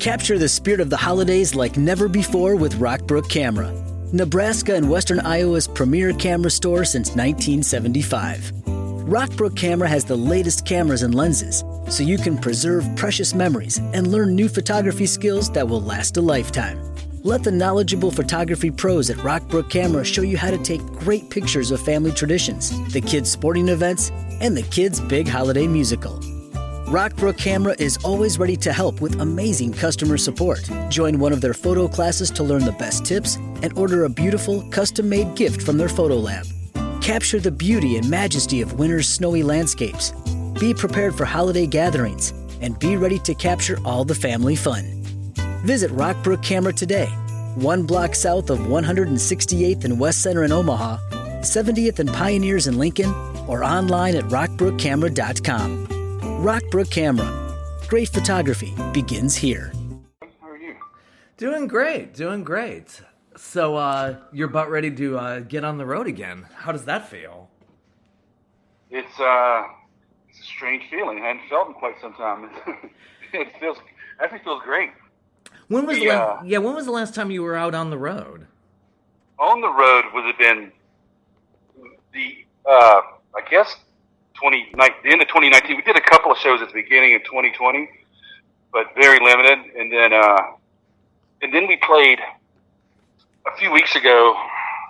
Capture the spirit of the holidays like never before with Rockbrook Camera, Nebraska and Western Iowa's premier camera store since 1975. Rockbrook Camera has the latest cameras and lenses, so you can preserve precious memories and learn new photography skills that will last a lifetime. Let the knowledgeable photography pros at Rockbrook Camera show you how to take great pictures of family traditions, the kids' sporting events, and the kids' big holiday musical. Rockbrook Camera is always ready to help with amazing customer support. Join one of their photo classes to learn the best tips and order a beautiful, custom-made gift from their photo lab. Capture the beauty and majesty of winter's snowy landscapes. Be prepared for holiday gatherings and be ready to capture all the family fun. Visit Rockbrook Camera today, 1 block south of 168th and West Center in Omaha, 70th and Pioneers in Lincoln, or online at rockbrookcamera.com. Rockbrook Camera. Great photography begins here. How are you? Doing great. So, you're about ready to get on the road again. How does that feel? It's a strange feeling. I hadn't felt in quite some time. It actually feels great. When was the last time you were out on the road? On the road would have been the end of 2019. We did a couple of shows at the beginning of 2020, but very limited. And then we played a few weeks ago.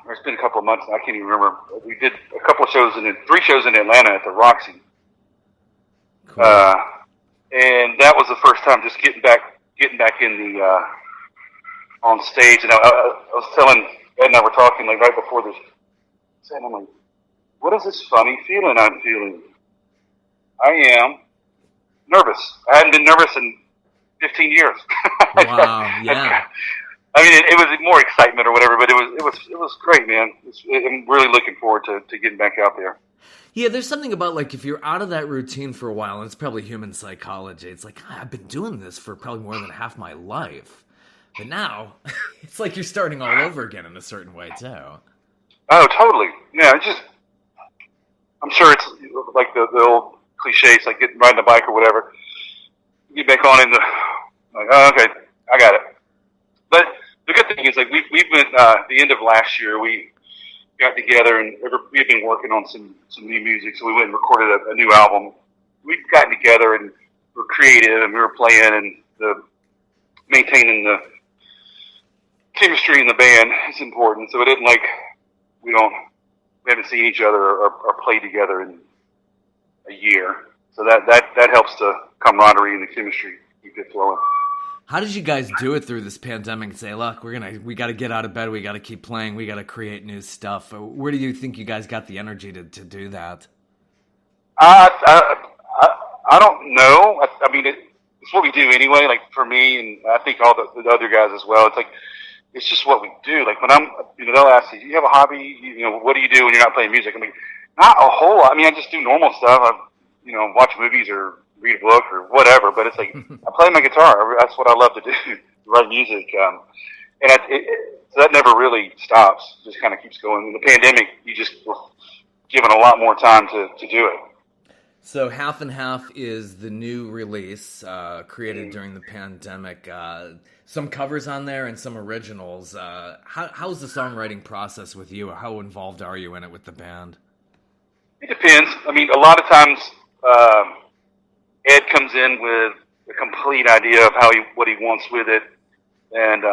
Or it's been a couple of months. I can't even remember. We did a couple of shows 3 shows in Atlanta at the Roxy. Cool. And that was the first time just getting back in the on stage. And I was telling Ed and I were talking like right before this, saying, I'm like, what is this funny feeling I'm feeling? I am nervous. I hadn't been nervous in 15 years. Wow, yeah. I mean, it was more excitement or whatever, but it was great, man. I'm really looking forward to getting back out there. Yeah, there's something about, like, if you're out of that routine for a while, and it's probably human psychology, it's like, I've been doing this for probably more than half my life. But now, it's like you're starting all over again in a certain way, too. Oh, totally. Yeah, I'm sure it's like the old cliches, like riding a bike or whatever. You get back on in like, oh, okay, I got it. But the good thing is, like, we've been, the end of last year, we got together and we've been working on some new music, so we went and recorded a new album. We've gotten together and we're creative and we were playing and maintaining the chemistry in the band is important. So it isn't like we haven't seen each other or played together in a year. So that helps the camaraderie and the chemistry keep it flowing. How did you guys do it through this pandemic and say, look, we got to get out of bed, we got to keep playing, we got to create new stuff? Where do you think you guys got the energy to do that? I don't know. I mean, it's what we do anyway. Like for me, and I think all the other guys as well. It's like it's just what we do. Like when they'll ask you, "Do you have a hobby? What do you do when you're not playing music?" I mean, not a whole lot. I mean, I just do normal stuff. I watch movies or read a book or whatever. But it's like I play my guitar. That's what I love to do. Write music. So that never really stops. It just kind of keeps going. In the pandemic, you just were given a lot more time to do it. So Half and Half is the new release created during the pandemic. Some covers on there and some originals. How's the songwriting process with you? How involved are you in it with the band? It depends. I mean, a lot of times Ed comes in with a complete idea of what he wants with it, and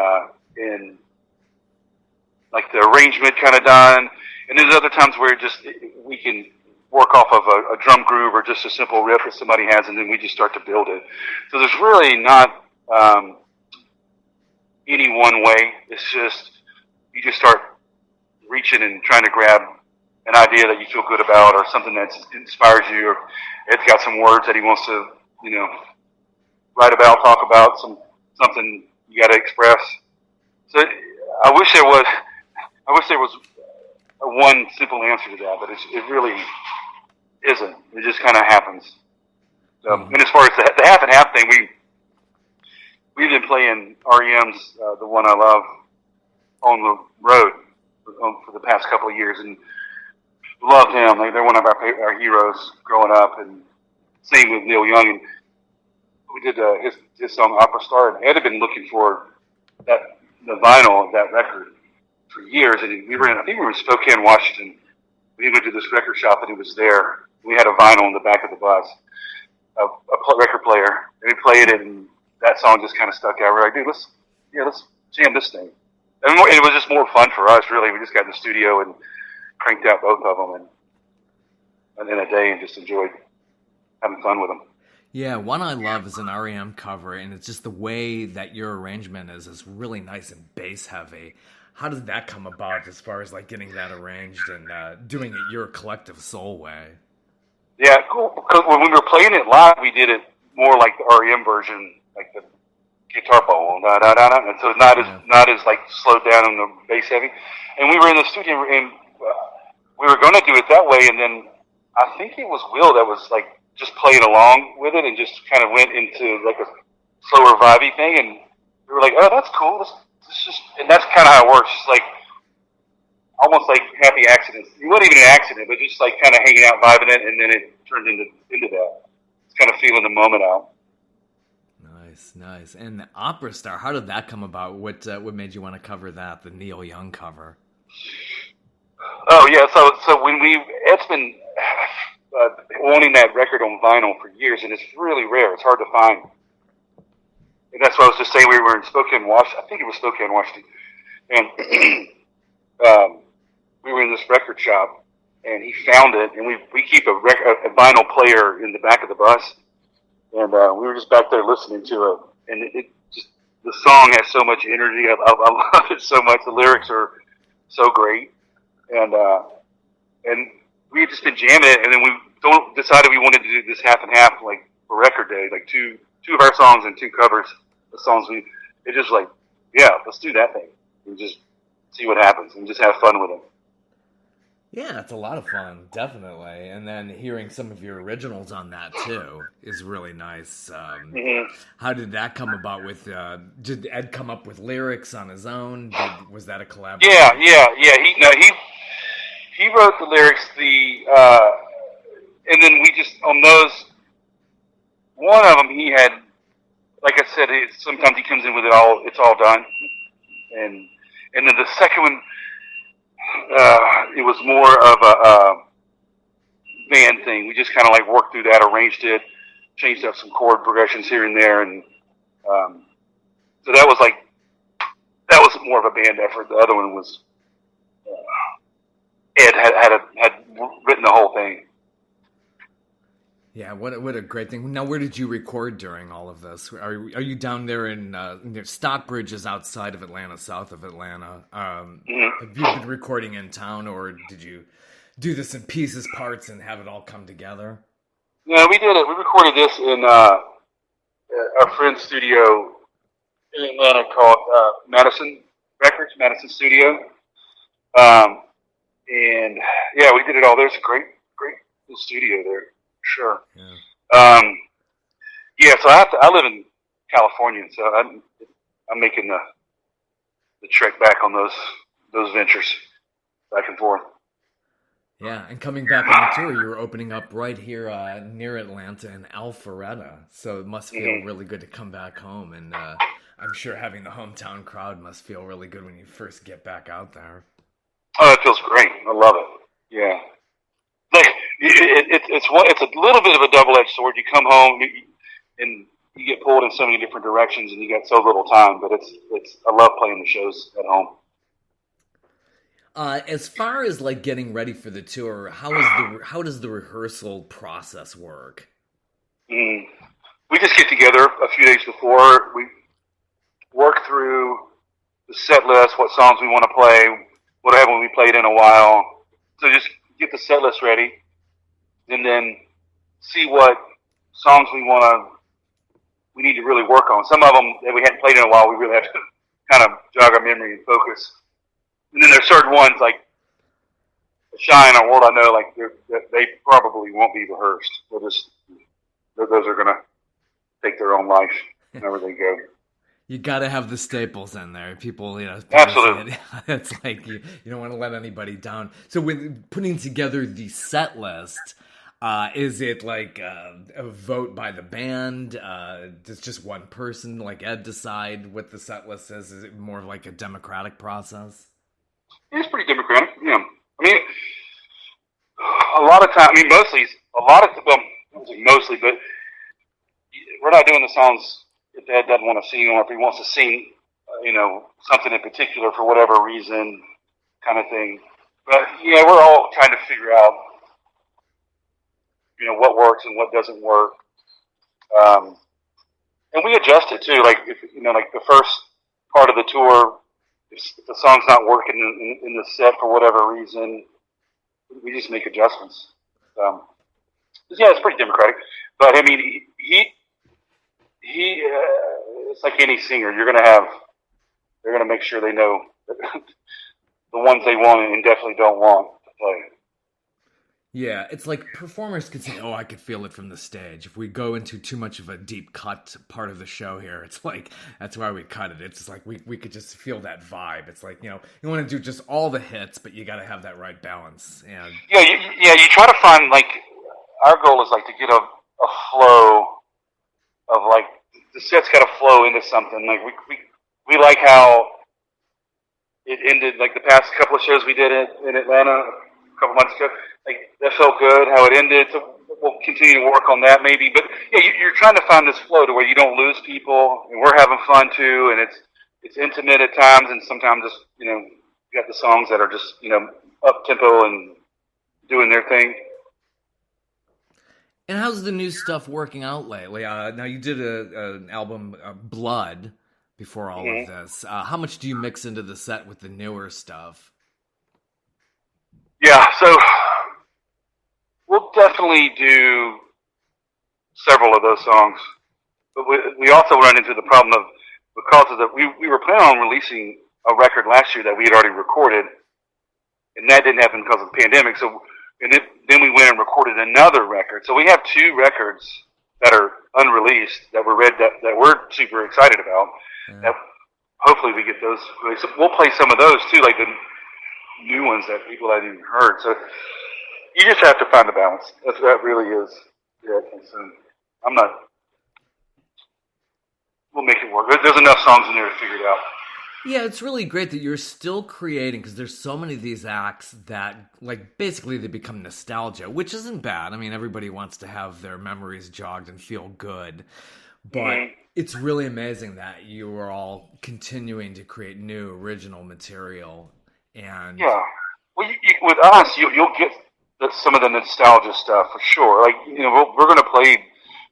like the arrangement kind of done. And there's other times where we can work off of a drum groove or just a simple riff that somebody has, and then we just start to build it. So there's really not any one way. It's just you just start reaching and trying to grab an idea that you feel good about or something that inspires you. Or Ed's got some words that he wants to, write about, talk about, something you got to express. So I wish there was a one simple answer to that, but it really isn't. It just kind of happens. So, and as far as the half and half thing, we've been playing REM's The One I Love on the road for the past couple of years, and loved him. They're one of our heroes growing up, and same with Neil Young. And we did his song Opera Star, and Ed had been looking for the vinyl of that record for years, and I think we were in Spokane, Washington. We went to this record shop, and he was there. We had a vinyl in the back of the bus, a record player, and we played it, and that song just kind of stuck out. We're like, dude, let's jam this thing. And it was just more fun for us, really. We just got in the studio and cranked out both of them, and in a day, and just enjoyed having fun with them. Yeah, one I love is an REM cover, and it's just the way that your arrangement is really nice and bass heavy. How did that come about as far as like getting that arranged and doing it your Collective Soul way? Yeah, cool. Because when we were playing it live, we did it more like the REM version, like the guitar bowl, da da da da, and so not as like slowed down on the bass heavy. And we were in the studio, and we were going to do it that way, and then I think it was Will that was like just playing along with it and just kind of went into like a slower vibey thing, and we were like, oh, that's cool. And that's kind of how it works. It's like almost like happy accidents. It wasn't even an accident, but just like kind of hanging out, vibing it, and then it turned into that. It's kind of feeling the moment out. Nice. And the Opera Star, how did that come about? What made you want to cover that, the Neil Young cover? Oh yeah, so when Ed's been wanting that record on vinyl for years, and it's really rare. It's hard to find. And that's why I was just saying we were in Spokane, Washington. I think it was Spokane, Washington. And we were in this record shop, and he found it. And we keep a vinyl player in the back of the bus. And we were just back there listening to it. And it just, the song has so much energy. I love it so much. The lyrics are so great. And we had just been jamming it, and then we decided we wanted to do this half and half, like for record day, like two of our songs and two covers. The songs it just like, yeah, let's do that thing and just see what happens and just have fun with it. Yeah, it's a lot of fun, definitely. And then hearing some of your originals on that too is really nice. How did that come about? Did Ed come up with lyrics on his own? Was that a collaboration? Yeah. He wrote the lyrics. And then we just on those. One of them he had, like I said, sometimes he comes in with it's all done, and then the second one, it was more of a band thing. We just kind of like worked through that, arranged it, changed up some chord progressions here and there, and so that was more of a band effort. The other one was Ed had written the whole thing. Yeah, what a great thing. Now, where did you record during all of this? Are you down there in Stockbridge is outside of Atlanta, south of Atlanta. Have you been recording in town, or did you do this in pieces, parts, and have it all come together? No, we did it. We recorded this in our friend's studio in Atlanta called Madison Studio. And yeah, we did it all. There's a great studio there. Sure. Yeah. So I live in California, so I'm making the trek back on those ventures, back and forth. Yeah, and coming back on the tour, you were opening up right here near Atlanta in Alpharetta, so it must feel really good to come back home, and I'm sure having the hometown crowd must feel really good when you first get back out there. Oh, it feels great. I love it. Yeah. It's a little bit of a double-edged sword. You come home and you get pulled in so many different directions, and you got so little time. But I love playing the shows at home. As far as like getting ready for the tour, how does the rehearsal process work? We just get together a few days before. We work through the set list, what songs we want to play, what haven't we played in a while. So just get the set list ready, and then see what songs we need to really work on. Some of them that we hadn't played in a while, we really have to kind of jog our memory and focus. And then there's certain ones like Shine or World I Know, like they probably won't be rehearsed. Those are going to take their own life whenever they go. You got to have the staples in there. People, Absolutely. It's like you don't want to let anybody down. So when putting together the set list, Is it like a vote by the band? Does just one person, like Ed, decide what the set list is? Is it more like a democratic process? It's pretty democratic. Yeah, I mean, a lot of time. I mean, mostly a lot of well, I don't say mostly, but we're not doing the songs if Ed doesn't want to sing or if he wants to sing, something in particular for whatever reason, kind of thing. But yeah, we're all trying to figure out, what works and what doesn't work. And we adjust it too. Like if like the first part of the tour, if the song's not working in the set for whatever reason, we just make adjustments. Yeah, it's pretty democratic. But I mean, he it's like any singer. They're gonna make sure they know the ones they want and definitely don't want to play. Yeah, it's like performers could say, "Oh, I could feel it from the stage." If we go into too much of a deep cut part of the show here, it's like that's why we cut it. It's just like we could just feel that vibe. It's like you want to do just all the hits, but you got to have that right balance. And you try to find like our goal is like to get a flow of like the set's got to flow into something. Like we like how it ended. Like the past couple of shows we did in Atlanta a couple months ago. Like that felt good how it ended. So we'll continue to work on that maybe. But yeah, you're trying to find this flow to where you don't lose people, and we're having fun too. And it's intimate at times, and sometimes just you got the songs that are just up tempo and doing their thing. And how's the new stuff working out lately? Now you did an album, Blood, before all of this. How much do you mix into the set with the newer stuff? Yeah, so we'll definitely do several of those songs, but we also run into the problem of because of we were planning on releasing a record last year that we had already recorded, and that didn't happen because of the pandemic. So then we went and recorded another record. So we have two records that are unreleased that we're super excited about. Yeah. That hopefully we get those. We'll play some of those too, like the new ones that people hadn't even heard. So you just have to find the balance. That really is it. And so we'll make it work. There's enough songs in there to figure it out. Yeah, it's really great that you're still creating because there's so many of these acts that, like, basically they become nostalgia, which isn't bad. I mean, everybody wants to have their memories jogged and feel good. But it's really amazing that you are all continuing to create new, original material. And yeah, well, with us, you'll get some of the nostalgia stuff for sure. Like, we're going to play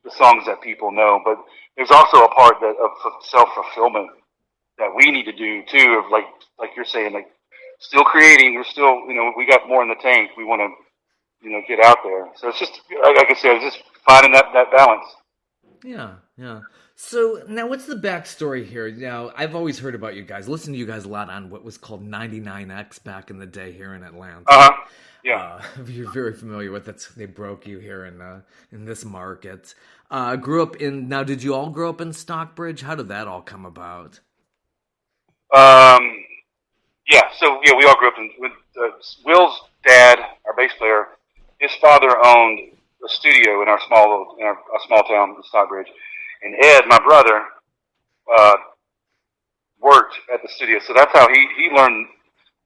the songs that people know, but there's also a part of self-fulfillment that we need to do too, of like you're saying, like still creating. We're still, we got more in the tank. We want to, get out there. So it's just, like I said, it's just finding that balance. Yeah. So now what's the backstory here? Now, I've always heard about you guys, listened to you guys a lot on what was called 99X back in the day here in Atlanta. Yeah. You're very familiar with it. They broke you here in this market. Grew up now, did you all grow up in Stockbridge? How did that all come about? We all grew up with Will's dad, our bass player. His father owned a studio in our small town in Stockbridge, and Ed, my brother, worked at the studio. So that's how he learned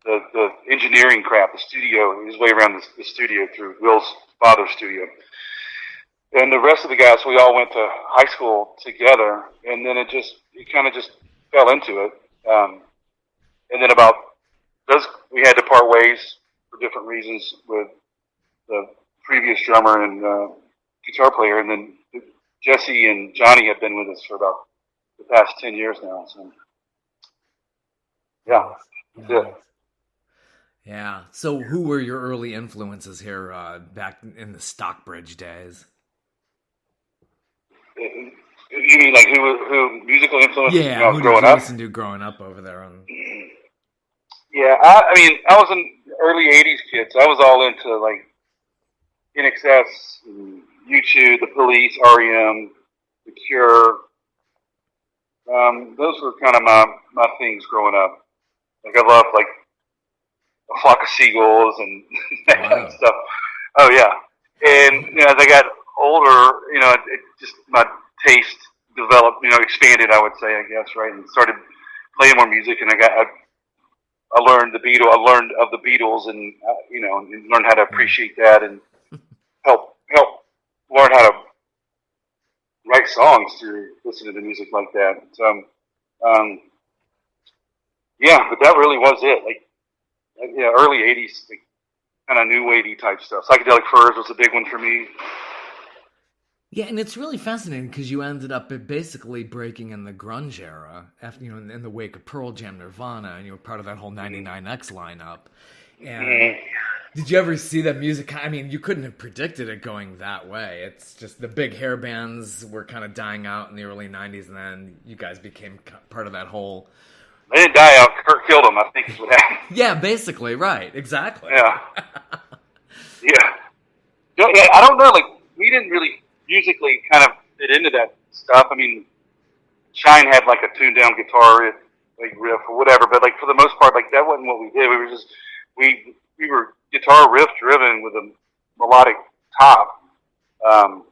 the engineering crap, the studio, his way around the studio through Will's father's studio. And the rest of the guys, we all went to high school together, and then it kind of just fell into it. And then we had to part ways for different reasons with the previous drummer and guitar player, and then Jesse and Johnny have been with us for about the past 10 years now. So, yeah, that's it. Yeah. So who were your early influences here back in the Stockbridge days? You mean like who musical influences? Yeah, who did you listen to growing up over there? Yeah, I was an early '80s kid, so I was all into like NXS, U2, The Police, REM, The Cure. Those were kind of my things growing up. Like I loved like A Flock of Seagulls and that kind of stuff. Oh yeah. And as I got older, it just my taste developed, expanded. I would say, I guess, right, and started playing more music, and I learned I learned of the Beatles, and and learned how to appreciate that, and help learn how to write songs through listening to music like that. So, yeah, but that really was it. Early '80s, kind of new wavy type stuff. Psychedelic Furs was a big one for me. Yeah, and it's really fascinating because you ended up basically breaking in the grunge era after in the wake of Pearl Jam, Nirvana, and you were part of that whole 99X lineup. And did you ever see that music? I mean, you couldn't have predicted it going that way. It's just the big hair bands were kind of dying out in the early 90s, and then you guys became part of that whole... They didn't die out. Kurt killed them, I think is what happened. Yeah, basically, right. Exactly. Yeah. Yeah, I don't know. We didn't really musically kind of fit into that stuff. I mean, Shine had a tuned down guitar riff or whatever, but for the most part, that wasn't what we did. We were just we were guitar riff driven with a melodic top. And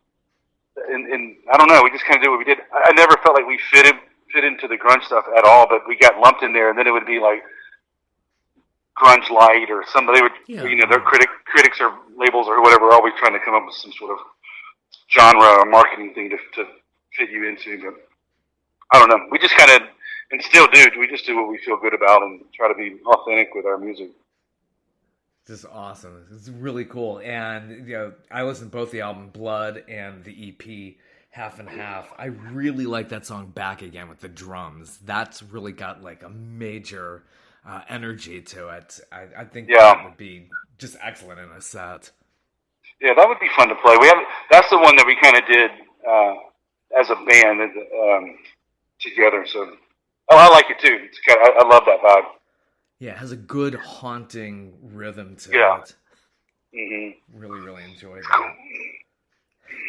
I don't know. We just kind of did what we did. I never felt like we fit into the grunge stuff at all, but we got lumped in there, and then it would be grunge light or somebody would, their critics or labels or whatever are always trying to come up with some sort of genre or marketing thing to fit you into. But I don't know. We just kind of, and still do, we just do what we feel good about and try to be authentic with our music. This is awesome. It's really cool. And, I listened to both the album Blood and the EP Half and Half. I really like that song Back Again with the drums. That's really got a major energy to it. I think that would be just excellent in a set. Yeah, that would be fun to play. That's the one that we kind of did as a band together. So, I like it too. I love that vibe. Yeah, it has a good haunting rhythm to it. Mm-hmm. Really, really enjoyed that.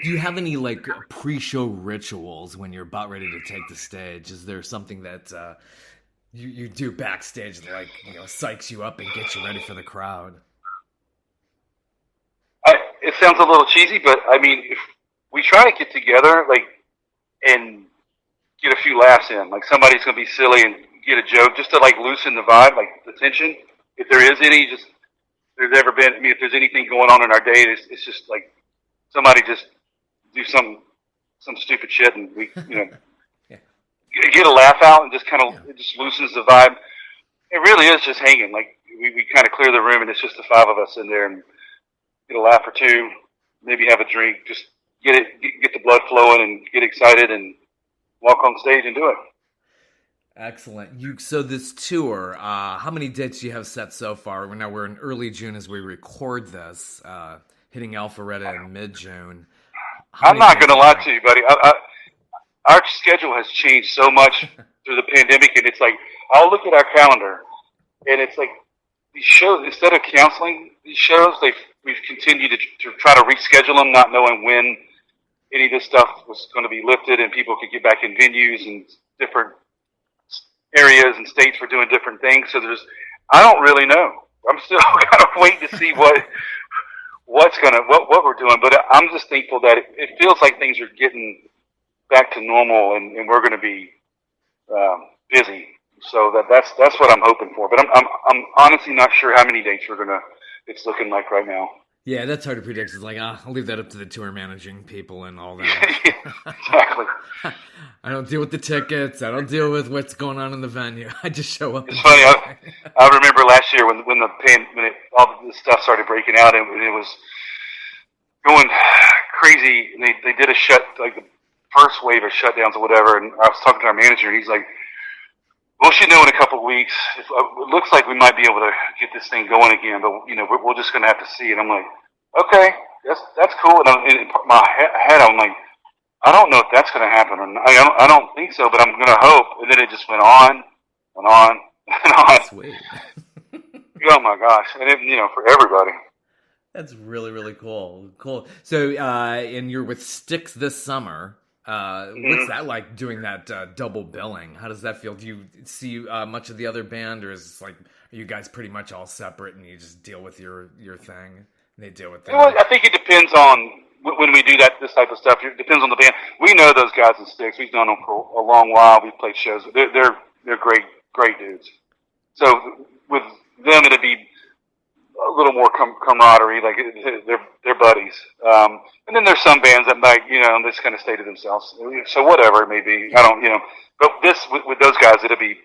Do you have any pre-show rituals when you're about ready to take the stage? Is there something that you do backstage that psychs you up and gets you ready for the crowd? It sounds a little cheesy, but I mean, if we try to get together and get a few laughs in, somebody's gonna be silly and get a joke just to loosen the vibe, the tension. If there is any, if there's anything going on in our day, it's just somebody just do some stupid shit and we get a laugh out and just it just loosens the vibe. It really is just hanging. We kind of clear the room and it's just the five of us in there and get a laugh or two, maybe have a drink, just get the blood flowing and get excited and walk on stage and do it. Excellent. So this tour, how many dates do you have set so far? Now we're in early June as we record this, hitting Alpharetta in mid-June. I'm not going to lie to you, buddy. Our schedule has changed so much through the pandemic, and it's I'll look at our calendar, and it's these shows, instead of canceling these shows, we've continued to try to reschedule them, not knowing when any of this stuff was going to be lifted and people could get back in venues and different areas and states were doing different things. So I don't really know. I'm still kind of waiting to see what we're doing. But I'm just thankful that it feels like things are getting back to normal and we're going to be busy. So that's what I'm hoping for. But I'm honestly not sure how many dates it's looking like right now. Yeah, that's hard to predict. It's I'll leave that up to the tour managing people and all that. Yeah, exactly. I don't deal with the tickets. I don't deal with what's going on in the venue. I just show up. It's funny. I remember last year when all this stuff started breaking out and it was going crazy. And they did the first wave of shutdowns or whatever. And I was talking to our manager, and he's like, "We'll should know in a couple of weeks. It looks like we might be able to get this thing going again, but we're just going to have to see." And I'm like, "Okay, that's cool." And in my head, I'm like, "I don't know if that's going to happen, or not. I don't think so, but I'm going to hope." And then it just went on and on and on. Sweet. Oh my gosh! And for everybody. That's really, really cool. Cool. So, and you're with Styx this summer. What's that like doing that double billing? How does that feel? Do you see much of the other band, or is it are you guys pretty much all separate and you just deal with your thing? and they deal with Well, that. I think it depends on when we do this type of stuff. It depends on the band. We know those guys in Styx. We've known them for a long while. We've played shows. They're great dudes. So with them, it'd be a little more camaraderie. Like they're buddies. And then there's some bands that might, they just kind of stay to themselves. So whatever it may be, I don't, But this with those guys, it'd be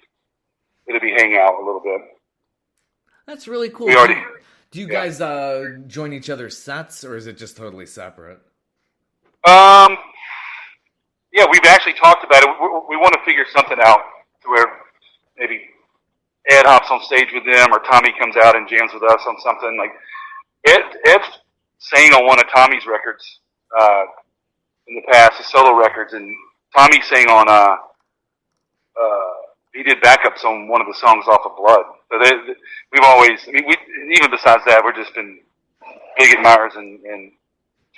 hang out a little bit. That's really cool. We already. Do you guys join each other's sets, or is it just totally separate? Yeah, we've actually talked about it. We want to figure something out to where maybe Ed hops on stage with them, or Tommy comes out and jams with us on something. Like Ed sang on one of Tommy's records in the past, his solo records, and Tommy sang on he did backups on one of the songs off of Blood. So we've always, even besides that, we've just been big admirers and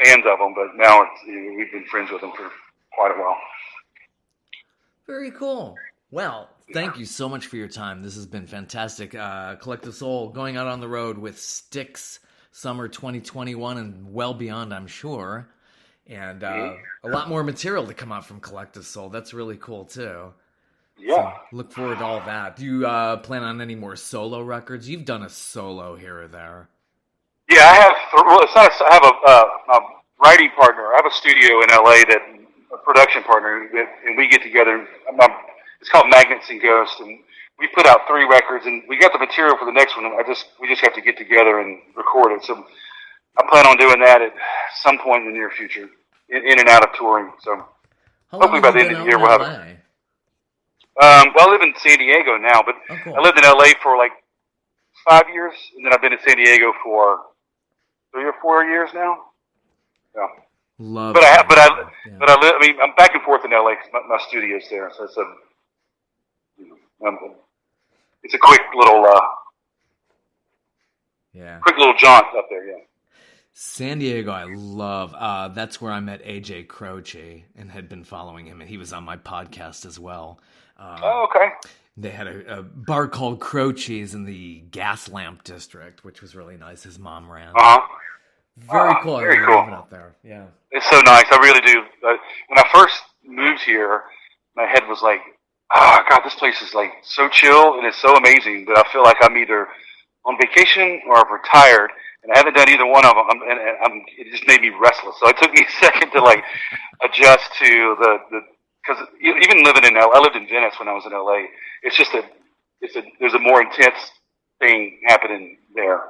fans of them. But now we've been friends with them for quite a while. Very cool. Well, thank you so much for your time. This has been fantastic. Collective Soul going out on the road with Styx summer 2021 and well beyond, I'm sure. And a lot more material to come out from Collective Soul. That's really cool, too. Yeah. So look forward to all that. Do you plan on any more solo records? You've done a solo here or there. Yeah, I have. Well, it's not. I have a writing partner. I have a studio in LA a production partner, and we get together. It's called Magnets and Ghosts, and we put out 3 records, and we got the material for the next one. We just have to get together and record it. So I plan on doing that at some point in the near future, in and out of touring. So hopefully by the end of the year we'll have it. Well, I live in San Diego now, but cool. I lived in LA for like 5 years, and then I've been in San Diego for 3 or 4 years now. Yeah. Love. But I live. I mean, I'm back and forth in LA because my studio's there, so it's a quick little jaunt up there. Yeah. San Diego, I love. That's where I met AJ Croce and had been following him, and he was on my podcast as well. Okay. They had a bar called Croce's in the Gas Lamp District, which was really nice. His mom ran. Very cool. Very cool. Up there. Yeah. It's so nice. I really do. When I first moved here, my head was like, God, this place is like so chill and it's so amazing. But I feel like I'm either on vacation or I've retired, and I haven't done either one of them. It just made me restless. So it took me a second to like adjust to because even living in LA, I lived in Venice when I was in LA. It's just there's a more intense thing happening there.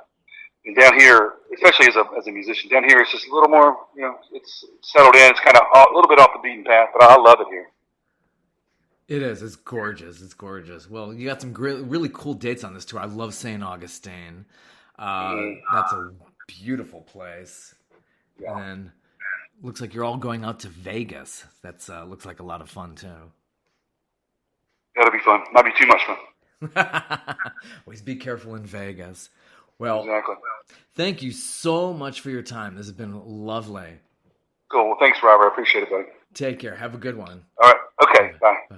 And down here, especially as a musician, down here it's just a little more, it's settled in. It's kind of a little bit off the beaten path, but I love it here. It is. It's gorgeous. It's gorgeous. Well, you got some really cool dates on this tour. I love St. Augustine. That's a beautiful place. Yeah. And then looks like you're all going out to Vegas. That's looks like a lot of fun too. That'll be fun. Might be too much fun. Always be careful in Vegas. Well, exactly. Thank you so much for your time. This has been lovely. Cool. Well, thanks, Robert. I appreciate it, buddy. Take care. Have a good one. All right. Okay. Bye. Bye.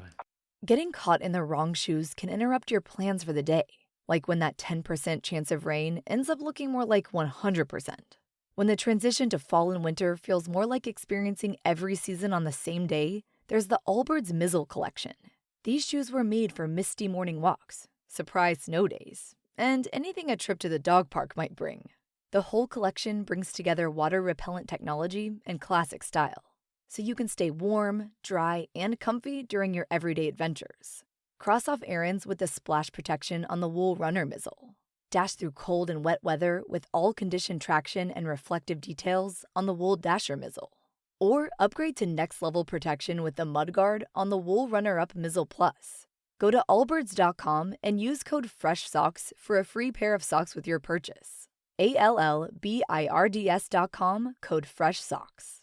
Getting caught in the wrong shoes can interrupt your plans for the day. Like when that 10% chance of rain ends up looking more like 100%. When the transition to fall and winter feels more like experiencing every season on the same day, there's the Allbirds Mizzle collection. These shoes were made for misty morning walks, surprise snow days, and anything a trip to the dog park might bring. The whole collection brings together water-repellent technology and classic style, so you can stay warm, dry, and comfy during your everyday adventures. Cross off errands with the splash protection on the Wool Runner Mizzle. Dash through cold and wet weather with all-condition traction and reflective details on the Wool Dasher Mizzle. Or upgrade to next-level protection with the Mudguard on the Wool Runner-Up Mizzle Plus. Go to allbirds.com and use code FRESHSOCKS for a free pair of socks with your purchase. ALLBIRDS.com, code FRESHSOCKS.